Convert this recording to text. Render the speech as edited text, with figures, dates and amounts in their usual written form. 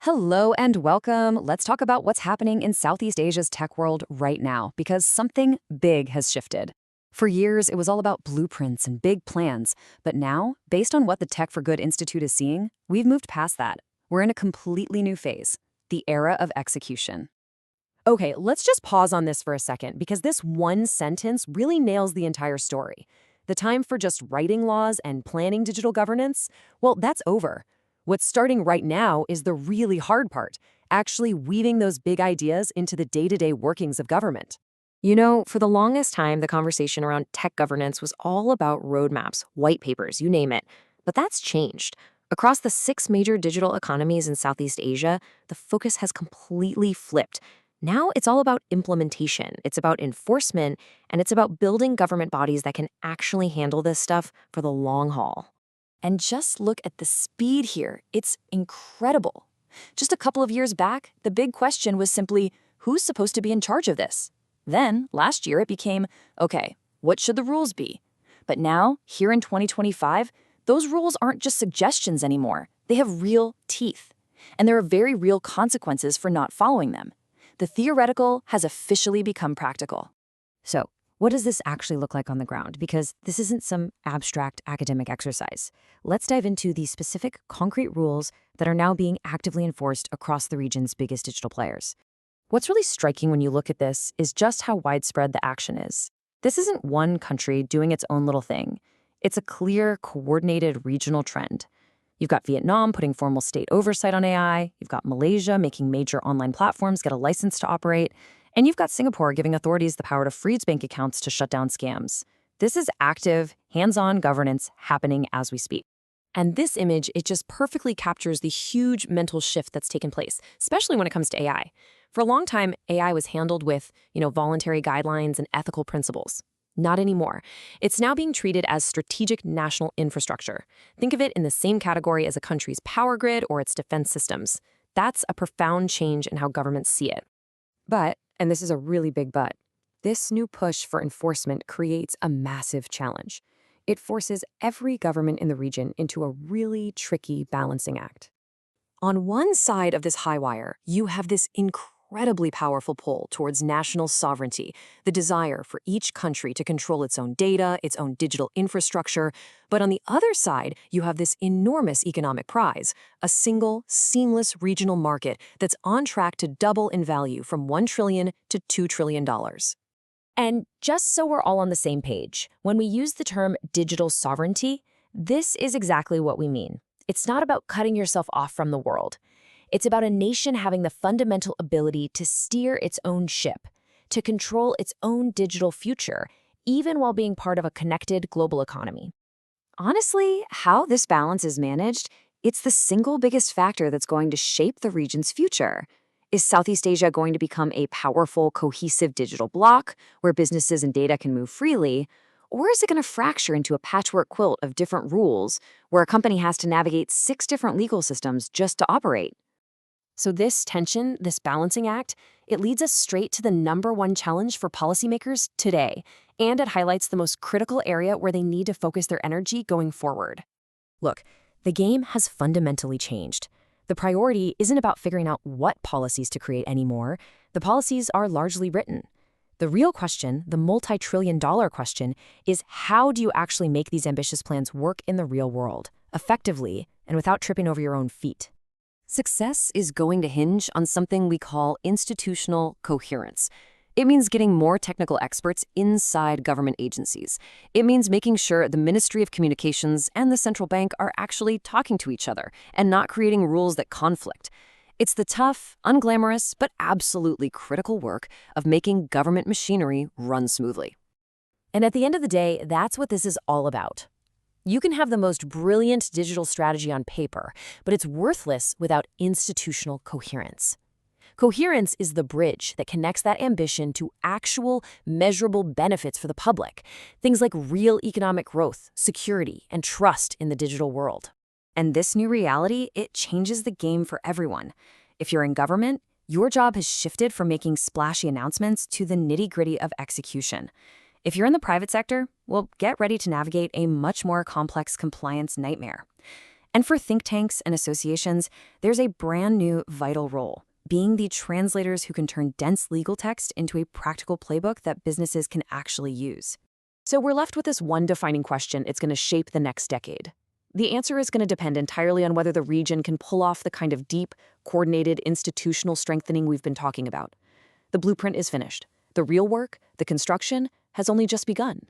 Hello and welcome. Let's talk about what's happening in Southeast Asia's tech world right now, because something big has shifted. For years, it was all about blueprints and big plans, but now, based on what the Tech for Good Institute is seeing, we've moved past that. We're in a completely new phase, the era of execution. Okay, let's just pause on this for a second because this one sentence really nails the entire story. The time for just writing laws and planning digital governance, well, that's over. What's starting right now is the really hard part, actually weaving those big ideas into the day-to-day workings of government. For the longest time, the conversation around tech governance was all about roadmaps, white papers, you name it. But that's changed. Across the 6 major digital economies in Southeast Asia, the focus has completely flipped. Now it's all about implementation, it's about enforcement, and it's about building government bodies that can actually handle this stuff for the long haul. And just look at the speed here. It's incredible. Just a couple of years back, the big question was simply, who's supposed to be in charge of this? Then, last year, it became, okay, what should the rules be? But now, here in 2025, those rules aren't just suggestions anymore. They have real teeth. And there are very real consequences for not following them. The theoretical has officially become practical. So, what does this actually look like on the ground? Because this isn't some abstract academic exercise. Let's dive into the specific, concrete rules that are now being actively enforced across the region's biggest digital players. What's really striking when you look at this is just how widespread the action is. This isn't one country doing its own little thing. It's a clear, coordinated regional trend. You've got Vietnam putting formal state oversight on AI. You've got Malaysia making major online platforms get a license to operate. And you've got Singapore giving authorities the power to freeze bank accounts to shut down scams. This is active, hands-on governance happening as we speak. And this image, it just perfectly captures the huge mental shift that's taken place, especially when it comes to AI. For a long time, AI was handled with, voluntary guidelines and ethical principles. Not anymore. It's now being treated as strategic national infrastructure. Think of it in the same category as a country's power grid or its defense systems. That's a profound change in how governments see it. But, and this is a really big but, this new push for enforcement creates a massive challenge. It forces every government in the region into a really tricky balancing act. On one side of this high wire, you have this incredibly powerful pull towards national sovereignty, the desire for each country to control its own data, its own digital infrastructure. But on the other side, you have this enormous economic prize, a single, seamless regional market that's on track to double in value from $1 trillion to $2 trillion. And just so we're all on the same page, when we use the term digital sovereignty, this is exactly what we mean. It's not about cutting yourself off from the world. It's about a nation having the fundamental ability to steer its own ship, to control its own digital future, even while being part of a connected global economy. Honestly, how this balance is managed, it's the single biggest factor that's going to shape the region's future. Is Southeast Asia going to become a powerful, cohesive digital bloc where businesses and data can move freely? Or is it going to fracture into a patchwork quilt of different rules where a company has to navigate 6 different legal systems just to operate? So this tension, this balancing act, it leads us straight to the #1 challenge for policymakers today, and it highlights the most critical area where they need to focus their energy going forward. Look, the game has fundamentally changed. The priority isn't about figuring out what policies to create anymore. The policies are largely written. The real question, the multi-trillion-dollar question, is how do you actually make these ambitious plans work in the real world, effectively, and without tripping over your own feet? Success is going to hinge on something we call institutional coherence. It means getting more technical experts inside government agencies. It means making sure the Ministry of Communications and the central bank are actually talking to each other and not creating rules that conflict. It's the tough, unglamorous, but absolutely critical work of making government machinery run smoothly. And at the end of the day, that's what this is all about. You can have the most brilliant digital strategy on paper, but it's worthless without institutional coherence. Coherence is the bridge that connects that ambition to actual, measurable benefits for the public, things like real economic growth, security, and trust in the digital world. And this new reality, it changes the game for everyone. If you're in government, your job has shifted from making splashy announcements to the nitty-gritty of execution. If you're in the private sector, well, get ready to navigate a much more complex compliance nightmare. And for think tanks and associations, there's a brand new vital role, being the translators who can turn dense legal text into a practical playbook that businesses can actually use. So we're left with this one defining question. It's going to shape the next decade. The answer is going to depend entirely on whether the region can pull off the kind of deep, coordinated institutional strengthening we've been talking about. The blueprint is finished. The real work, the construction, has only just begun.